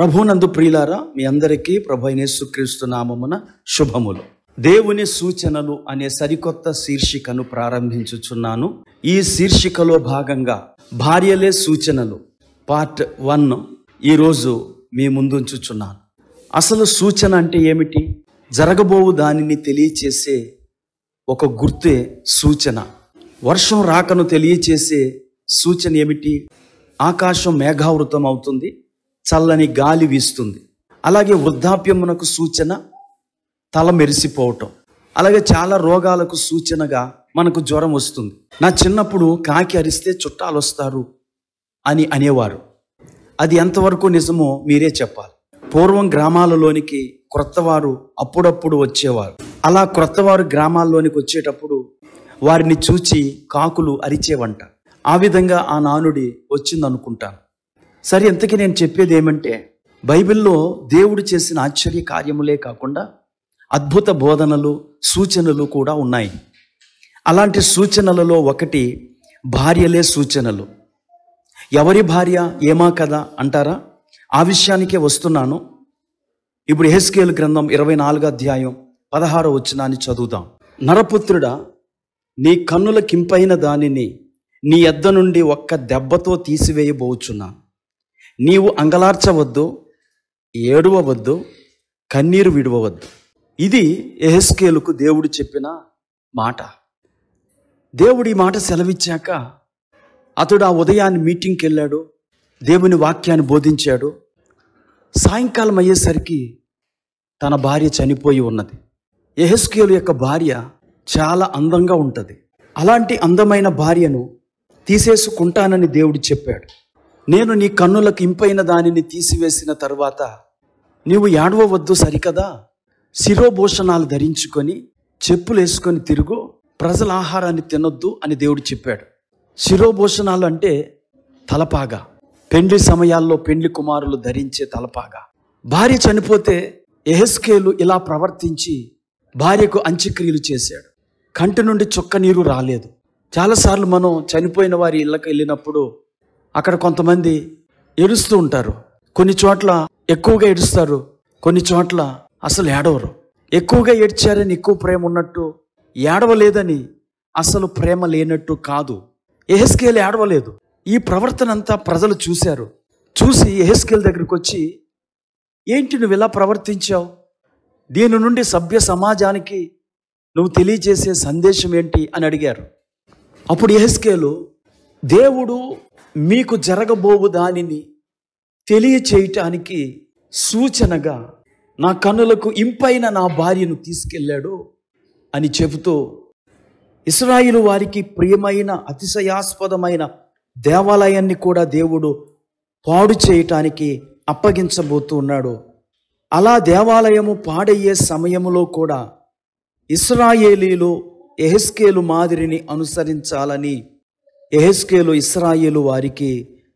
ప్రభునందు ప్రియులారా, మీ అందరికీ ప్రభు అయిన యేసుక్రీస్తు నామమున శుభములు. దేవుని సూచనలు అనే సరికొత్త శీర్షికను ప్రారంభించుచున్నాను. ఈ శీర్షికలో భాగంగా భార్యలే సూచనలు పార్ట్ 1 ఈరోజు మీ ముందుంచుచున్నాను. అసలు సూచన అంటే ఏమిటి? జరగబోవు దానిని తెలియచేసే ఒక గుర్తే సూచన. వర్షం రాకను తెలియచేసే సూచన ఏమిటి? ఆకాశం మేఘావృతం అవుతుంది, చల్లని గాలి వీస్తుంది. అలాగే వృద్ధాప్యమునకు సూచన తల మెరిసిపోవటం. అలాగే చాలా రోగాలకు సూచనగా మనకు జ్వరం వస్తుంది. నా చిన్నప్పుడు కాకి అరిస్తే చుట్టాలు వస్తారు అని అనేవారు. అది ఎంతవరకు నిజమో మీరే చెప్పాలి. పూర్వం గ్రామాలలోనికి క్రొత్తవారు అప్పుడప్పుడు వచ్చేవారు. అలా క్రొత్తవారు గ్రామాల్లోనికి వచ్చేటప్పుడు వారిని చూచి కాకులు అరిచేవంట. ఆ విధంగా ఆ నానుడి వచ్చిందనుకుంటాను. సరే, ఇంతకీ నేను చెప్పేది ఏమంటే, బైబిల్లో దేవుడు చేసిన ఆశ్చర్య కార్యములే కాకుండా అద్భుత బోధనలు, సూచనలు కూడా ఉన్నాయి. అలాంటి సూచనలలో ఒకటి భార్యలే సూచనలు. ఎవరి భార్య ఏమా కదా అంటారా? ఆ విషయానికే వస్తున్నాను. ఇప్పుడు యెహెజ్కేలు గ్రంథం 24వ అధ్యాయం 16వ వచనాన్ని చదువుదాం. నరపుత్రుడా, నీ కన్నుల కింపైన దానిని నీ యొద్ద నుండి ఒక్క దెబ్బతో తీసివేయబోచున్నాను. నీవు అంగలార్చవద్దు, ఏడవవద్దు, కన్నీరు విడవవద్దు. ఇది యెహెజ్కేలుకు దేవుడు చెప్పిన మాట. దేవుడు ఈ మాట సెలవిచ్చాక అతడు ఆ ఉదయాన్ని మీటింగ్కి వెళ్ళాడు, దేవుని వాక్యాన్ని బోధించాడు. సాయంకాలం అయ్యేసరికి తన భార్య చనిపోయి ఉన్నది. యెహెజ్కేలు యొక్క భార్య చాలా అందంగా ఉంటుంది. అలాంటి అందమైన భార్యను తీసేసుకుంటానని దేవుడు చెప్పాడు. నేను నీ కన్నులకు ఇంపైన దానిని తీసివేసిన తర్వాత నీవు ఏడవవద్దు, సరికదా? శిరోభూషణాలు ధరించుకొని చెప్పులు వేసుకొని తిరుగు, ప్రజల ఆహారాన్ని తినొద్దు అని దేవుడు చెప్పాడు. శిరోభూషణాలు అంటే తలపాగా, పెండ్లి సమయాల్లో పెండ్లి కుమారులు ధరించే తలపాగా. భార్య చనిపోతే యెహెజ్కేలు ఇలా ప్రవర్తించి భార్యకు అంత్యక్రియలు చేశాడు. కంటి నుండి చుక్క నీరు రాలేదు. చాలాసార్లు మనం చనిపోయిన వారి ఇళ్ళకి వెళ్ళినప్పుడు అక్కడ కొంతమంది ఏడుస్తూ ఉంటారు. కొన్ని చోట్ల ఎక్కువగా ఏడుస్తారు, కొన్ని చోట్ల అసలు ఏడవరు. ఎక్కువగా ఏడ్చారని ఎక్కువ ప్రేమ ఉన్నట్టు, ఏడవలేదని అసలు ప్రేమ లేనట్టు కాదు. యెహెజ్కేలు ఏడవలేదు. ఈ ప్రవర్తన అంతా ప్రజలు చూశారు. చూసి యెహెజ్కేలు దగ్గరికి వచ్చి, ఏంటి నువ్వు ఇలా ప్రవర్తించావు? దీని నుండి సభ్య సమాజానికి నువ్వు తెలియజేసే సందేశం ఏంటి అని అడిగారు. అప్పుడు యెహెజ్కేలు, దేవుడు మీకు జరగబోవు దానిని తెలియచేయటానికి సూచనగా నా కన్నులకు ఇంపైన నా భార్యను తీసుకెళ్ళాడు అని చెబుతూ, ఇశ్రాయేలు వారికి ప్రియమైన అతిశయాస్పదమైన దేవాలయాన్ని కూడా దేవుడు పాడు చేయటానికి అప్పగించబోతూ ఉన్నాడు. అలా దేవాలయము పాడయ్యే సమయంలో కూడా ఇశ్రాయేలీలు యెహెజ్కేలు మాదిరిని అనుసరించాలని యెహెజ్కేలు ఇశ్రాయేలు వారికి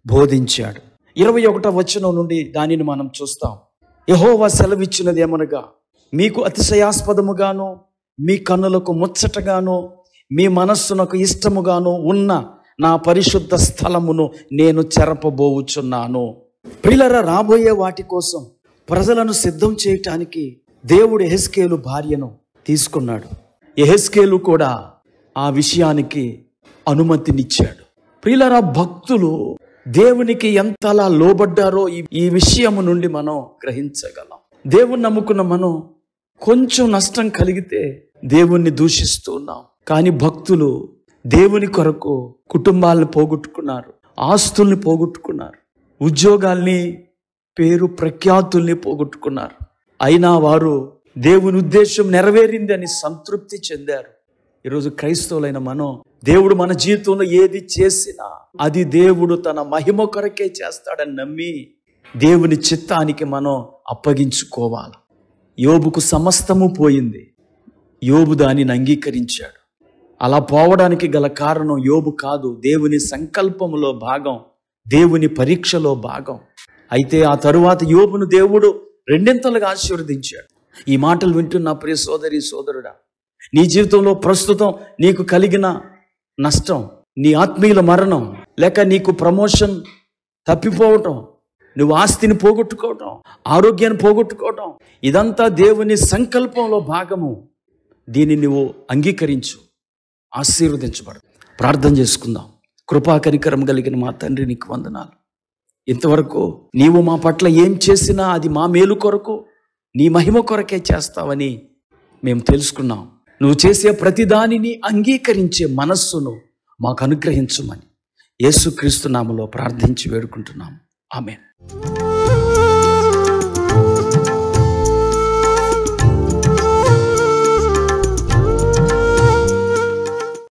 బోధించాడు. 21వ వచనం నుండి దానిని మనం చూస్తాం. యెహోవా సెలవిచ్చినదేమనగా, మీకు అతిశయాస్పదముగాను మీ కన్నులకు ముచ్చటగాను మీ మనస్సునకు ఇష్టముగాను ఉన్న నా పరిశుద్ధ స్థలమును నేను చెరపబోవుచున్నాను. ప్రియులారా, రాబోయే వాటి కోసం ప్రజలను సిద్ధం చేయటానికి దేవుడు యెహెజ్కేలు భార్యను తీసుకున్నాడు. యెహెజ్కేలు కూడా ఆ విషయానికి అనుమతినిచ్చాడు. ప్రియులారా, భక్తులు దేవునికి ఎంతలా లోబడ్డారో ఈ విషయము నుండి మనం గ్రహించగలం. దేవుని నమ్ముకున్న మనం కొంచెం నష్టం కలిగితే దేవుణ్ణి దూషిస్తూ ఉన్నాం. కానీ భక్తులు దేవుని కొరకు కుటుంబాలను పోగొట్టుకున్నారు, ఆస్తుల్ని పోగొట్టుకున్నారు, ఉద్యోగాల్ని, పేరు ప్రఖ్యాతుల్ని పోగొట్టుకున్నారు. అయినా వారు దేవుని ఉద్దేశం నెరవేరిందని సంతృప్తి చెందారు. ఈరోజు క్రైస్తవులైన మనం, దేవుడు మన జీవితంలో ఏది చేసినా అది దేవుడు తన మహిమ కొరకే చేస్తాడని నమ్మి దేవుని చిత్తానికి మనం అప్పగించుకోవాలి. యోబుకు సమస్తము పోయింది, యోబు దానిని అంగీకరించాడు. అలా పోవడానికి గల కారణం యోబు కాదు, దేవుని సంకల్పములో భాగం, దేవుని పరీక్షలో భాగం. అయితే ఆ తరువాత యోబును దేవుడు రెండింతలుగా ఆశీర్వదించాడు. ఈ మాటలు వింటున్న ప్రియ సోదరి సోదరుడా, నీ జీవితంలో ప్రస్తుతం నీకు కలిగిన నష్టం, నీ ఆత్మీయుల మరణం, లేక నీకు ప్రమోషన్ తప్పిపోవటం, నువ్వు ఆస్తిని పోగొట్టుకోవటం, ఆరోగ్యాన్ని పోగొట్టుకోవటం, ఇదంతా దేవుని సంకల్పంలో భాగము. దీన్ని నువ్వు అంగీకరించు, ఆశీర్వదించబడు. ప్రార్థన చేసుకుందాం. కృపా కనికరం కలిగిన మా తండ్రి, నీకు వందనాలు. ఇంతవరకు నీవు మా పట్ల ఏం చేసినా అది మా మేలు కొరకు, నీ మహిమ కొరకే చేస్తావని మేము తెలుసుకున్నాం. నువ్వు చేసే ప్రతిదానిని అంగీకరించే మనస్సును మాకు అనుగ్రహించమని యేసుక్రీస్తు నామములో ప్రార్థించి వేడుకుంటున్నాం. ఆమేన్.